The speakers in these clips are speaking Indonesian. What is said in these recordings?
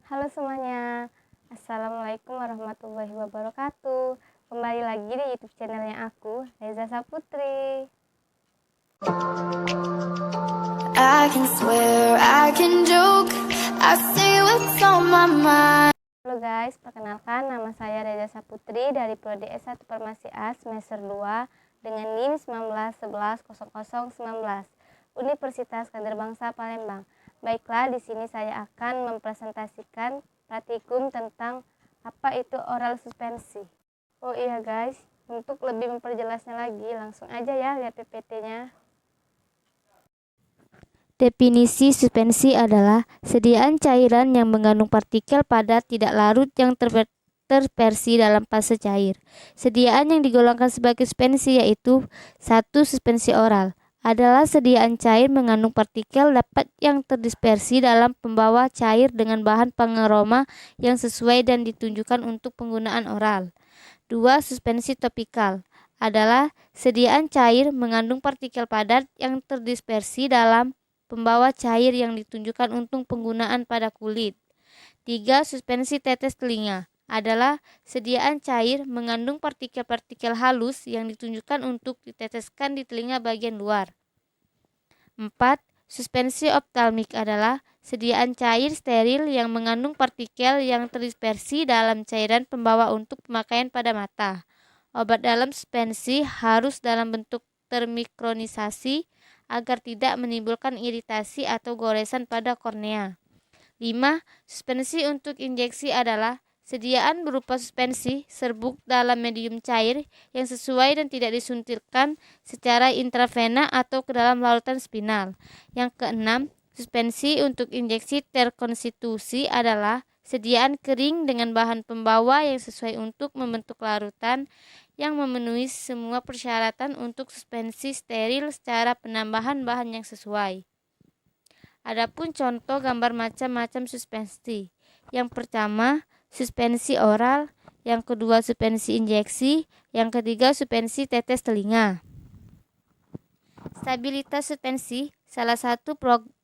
Halo semuanya, Assalamualaikum warahmatullahi wabarakatuh. Kembali lagi di YouTube channelnya aku, Reza Saputri. I can swear, I can joke, I say what's on my mind. Halo guys, perkenalkan nama saya Reza Saputri dari Prodi S1 Farmasi A semester 2 dengan NIM 19110019 Universitas Kader Bangsa Palembang. Baiklah, di sini saya akan mempresentasikan praktikum tentang apa itu oral suspensi. Oh iya guys, untuk lebih memperjelasnya lagi, langsung aja ya lihat PPT-nya. Definisi suspensi adalah sediaan cairan yang mengandung partikel padat tidak larut yang terversi dalam fase cair. Sediaan yang digolongkan sebagai suspensi yaitu 1. Suspensi oral adalah sediaan cair mengandung partikel dapat yang terdispersi dalam pembawa cair dengan bahan pengaroma yang sesuai dan ditunjukkan untuk penggunaan oral. 2. Suspensi topikal adalah sediaan cair mengandung partikel padat yang terdispersi dalam pembawa cair yang ditunjukkan untuk penggunaan pada kulit. 3. Suspensi tetes telinga adalah sediaan cair mengandung partikel-partikel halus yang ditunjukkan untuk diteteskan di telinga bagian luar. 4. Suspensi optalmik adalah sediaan cair steril yang mengandung partikel yang terdispersi dalam cairan pembawa untuk pemakaian pada mata. Obat dalam suspensi harus dalam bentuk termikronisasi agar tidak menimbulkan iritasi atau goresan pada kornea. 5. Suspensi untuk injeksi adalah sediaan berupa suspensi serbuk dalam medium cair yang sesuai dan tidak disuntikkan secara intravena atau ke dalam larutan spinal. Yang keenam, suspensi untuk injeksi terkonstitusi adalah sediaan kering dengan bahan pembawa yang sesuai untuk membentuk larutan yang memenuhi semua persyaratan untuk suspensi steril secara penambahan bahan yang sesuai. Adapun contoh gambar macam-macam suspensi. Yang pertama, suspensi oral, yang kedua suspensi injeksi, yang ketiga suspensi tetes telinga. Stabilitas suspensi salah satu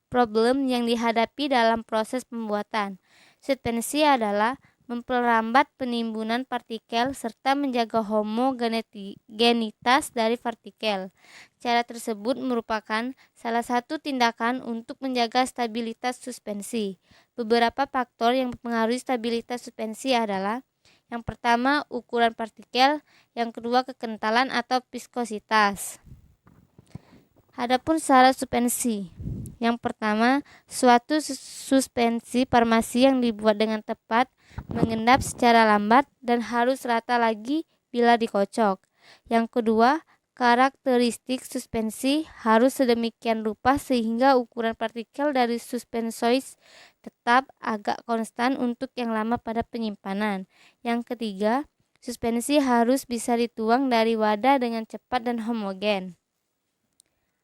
problem yang dihadapi dalam proses pembuatan. Suspensi adalah memperlambat penimbunan partikel serta menjaga homogenitas dari partikel. Cara tersebut merupakan salah satu tindakan untuk menjaga stabilitas suspensi. Beberapa faktor yang mempengaruhi stabilitas suspensi adalah: yang pertama, ukuran partikel, yang kedua, kekentalan atau viskositas. Adapun syarat suspensi. Yang pertama, suatu suspensi farmasi yang dibuat dengan tepat, mengendap secara lambat dan harus rata lagi bila dikocok. Yang kedua, karakteristik suspensi harus sedemikian rupa sehingga ukuran partikel dari suspensoid tetap agak konstan untuk yang lama pada penyimpanan. Yang ketiga, suspensi harus bisa dituang dari wadah dengan cepat dan homogen.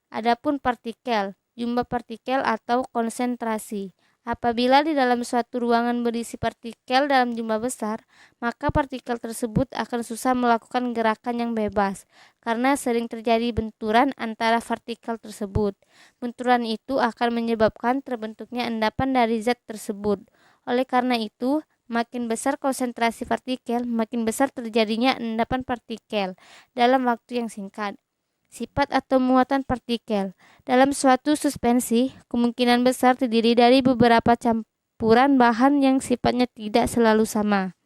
Adapun partikel, jumlah partikel atau konsentrasi. Apabila di dalam suatu ruangan berisi partikel dalam jumlah besar, maka partikel tersebut akan susah melakukan gerakan yang bebas karena sering terjadi benturan antara partikel tersebut. Benturan itu akan menyebabkan terbentuknya endapan dari zat tersebut. Oleh karena itu, makin besar konsentrasi partikel, makin besar terjadinya endapan partikel dalam waktu yang singkat. Sifat atau muatan partikel. Dalam suatu suspensi, kemungkinan besar terdiri dari beberapa campuran bahan yang sifatnya tidak selalu sama.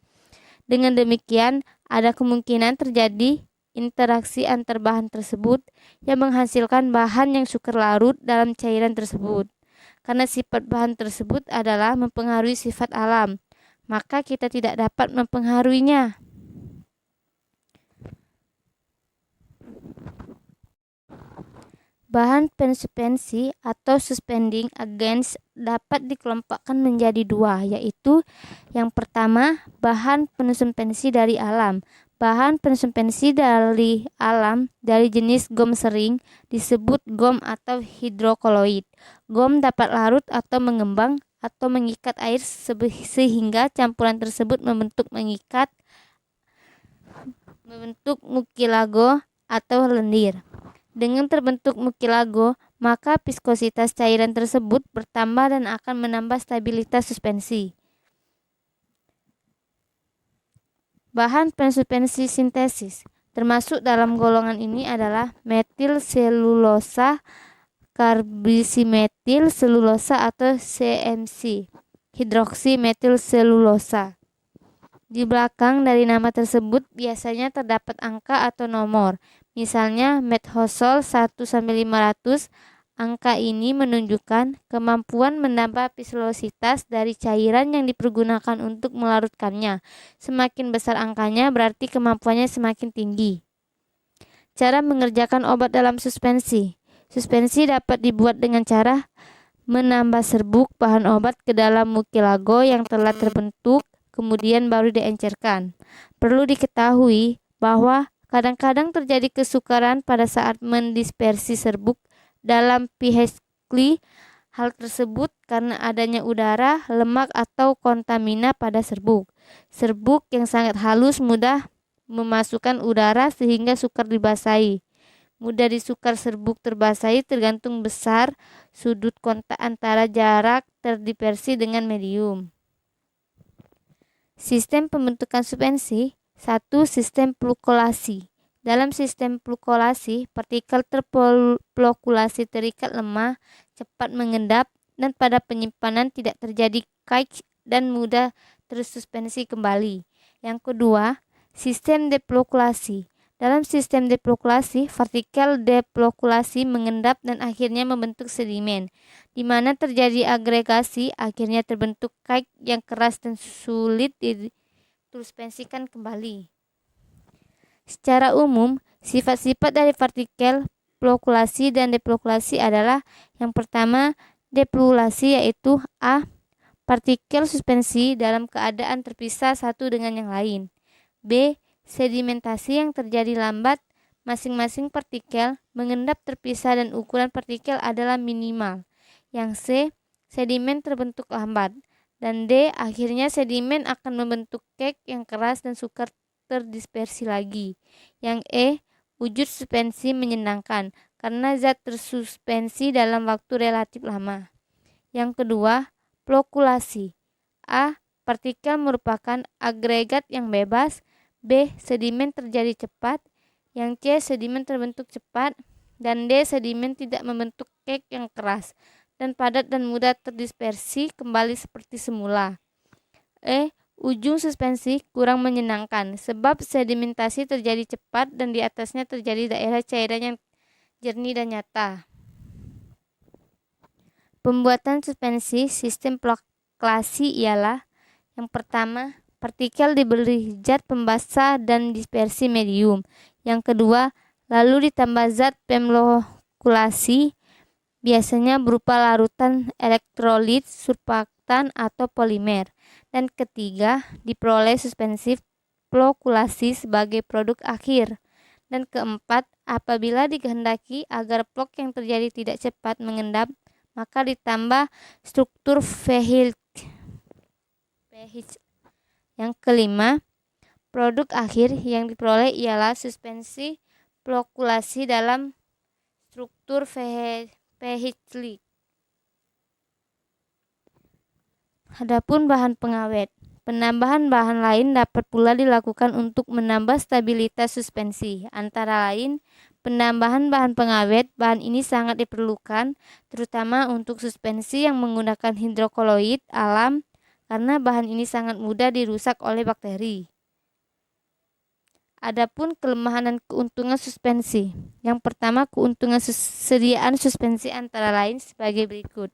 Dengan demikian, ada kemungkinan terjadi interaksi antar bahan tersebut yang menghasilkan bahan yang sukar larut dalam cairan tersebut. Karena sifat bahan tersebut adalah mempengaruhi sifat alam, maka kita tidak dapat mempengaruhinya. Bahan pensuspensi atau suspending agents dapat dikelompokkan menjadi dua, yaitu yang pertama, bahan pensuspensi dari alam. Bahan pensuspensi dari alam dari jenis gom sering disebut gom atau hidrokoloid. Gom dapat larut atau mengembang atau mengikat air sehingga campuran tersebut membentuk mukilago atau lendir. Dengan terbentuk mukilago, maka viskositas cairan tersebut bertambah dan akan menambah stabilitas suspensi. Bahan pensuspensi sintesis termasuk dalam golongan ini adalah metil selulosa, karbisimetil selulosa atau CMC, hidroksi metil selulosa. Di belakang dari nama tersebut biasanya terdapat angka atau nomor. Misalnya methosol 1-500. Angka ini menunjukkan kemampuan menambah viskositas dari cairan yang dipergunakan untuk melarutkannya. Semakin besar angkanya berarti kemampuannya semakin tinggi. Cara mengerjakan obat dalam suspensi. Suspensi dapat dibuat dengan cara menambah serbuk bahan obat ke dalam mukilago yang telah terbentuk, kemudian baru diencerkan. Perlu diketahui bahwa kadang-kadang terjadi kesukaran pada saat mendispersi serbuk dalam pHkli. Hal tersebut karena adanya udara, lemak atau kontamina pada serbuk. Serbuk yang sangat halus mudah memasukkan udara sehingga sukar dibasahi. Mudah disukar serbuk terbasahi tergantung besar sudut kontak antara jarak terdispersi dengan medium. Sistem pembentukan suspensi. 1. Sistem flukulasi. Dalam sistem flukulasi, partikel terflokulasi terikat lemah, cepat mengendap, dan pada penyimpanan tidak terjadi kait dan mudah tersuspensi kembali. Yang kedua, sistem deflokulasi. Dalam sistem deflokulasi, partikel deflokulasi mengendap dan akhirnya membentuk sedimen, di mana terjadi agregasi, akhirnya terbentuk kait yang keras dan sulit disuspensikan kembali. Secara umum, sifat-sifat dari partikel flokulasi dan deflokulasi adalah: yang pertama, deflokulasi yaitu A. Partikel suspensi dalam keadaan terpisah satu dengan yang lain. B. Sedimentasi yang terjadi lambat, masing-masing partikel mengendap terpisah dan ukuran partikel adalah minimal. Yang C. Sedimen terbentuk lambat. Dan D. Akhirnya sedimen akan membentuk kek yang keras dan sukar terdispersi lagi. Yang E. Wujud suspensi menyenangkan karena zat tersuspensi dalam waktu relatif lama. Yang kedua, flokulasi. A. Partikel merupakan agregat yang bebas. B. Sedimen terjadi cepat. Yang C. Sedimen terbentuk cepat. Dan D. Sedimen tidak membentuk kek yang keras dan padat dan mudah terdispersi kembali seperti semula. E. Ujung suspensi kurang menyenangkan sebab sedimentasi terjadi cepat dan di atasnya terjadi daerah cairan yang jernih dan nyata. Pembuatan suspensi sistem flokulasi ialah: yang pertama, partikel diberi zat pembasah dan dispersi medium. Yang kedua, lalu ditambah zat pemflokulasi, biasanya berupa larutan elektrolit, surfaktan, atau polimer. Dan ketiga, diperoleh suspensi flokulasi sebagai produk akhir. Dan keempat, apabila dikehendaki agar flok yang terjadi tidak cepat mengendap, maka ditambah struktur pH. Yang kelima, produk akhir yang diperoleh ialah suspensi flokulasi dalam struktur pH. Adapun bahan pengawet. Penambahan bahan lain dapat pula dilakukan untuk menambah stabilitas suspensi. Antara lain, penambahan bahan pengawet. Bahan ini sangat diperlukan, terutama untuk suspensi yang menggunakan hidrokoloid alam, karena bahan ini sangat mudah dirusak oleh bakteri. Adapun kelemahan dan keuntungan suspensi. Yang pertama, keuntungan sediaan suspensi antara lain sebagai berikut.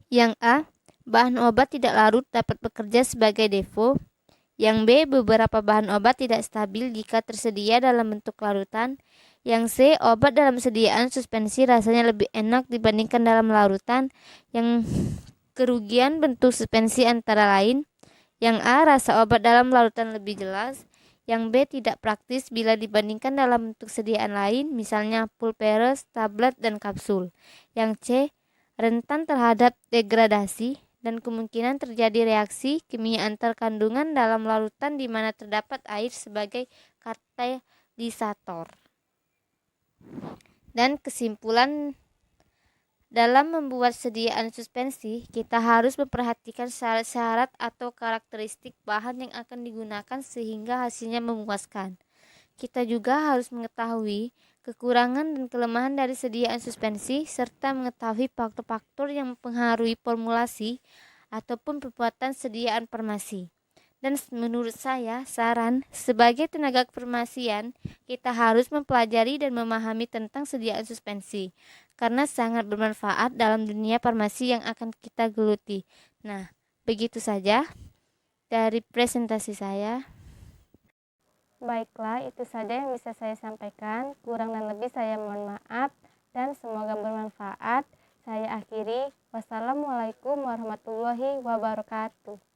Yang A. Bahan obat tidak larut dapat bekerja sebagai depo. Yang B. Beberapa bahan obat tidak stabil jika tersedia dalam bentuk larutan. Yang C. Obat dalam sediaan suspensi rasanya lebih enak dibandingkan dalam larutan. Yang kerugian bentuk suspensi antara lain: yang A. Rasa obat dalam larutan lebih jelas. Yang B. Tidak praktis bila dibandingkan dalam bentuk sediaan lain, misalnya pulperes, tablet, dan kapsul. Yang C. Rentan terhadap degradasi dan kemungkinan terjadi reaksi kimia antar kandungan dalam larutan di mana terdapat air sebagai katalisator. Dan kesimpulan Dalam membuat sediaan suspensi, kita harus memperhatikan syarat-syarat atau karakteristik bahan yang akan digunakan sehingga hasilnya memuaskan. Kita juga harus mengetahui kekurangan dan kelemahan dari sediaan suspensi serta mengetahui faktor-faktor yang mempengaruhi formulasi ataupun pembuatan sediaan farmasi. Dan menurut saya, saran sebagai tenaga kefarmasian, kita harus mempelajari dan memahami tentang sediaan suspensi karena sangat bermanfaat dalam dunia farmasi yang akan kita geluti. Nah, begitu saja dari presentasi saya. Baiklah, itu saja yang bisa saya sampaikan. Kurang dan lebih saya mohon maaf dan semoga bermanfaat. Saya akhiri. Wassalamualaikum warahmatullahi wabarakatuh.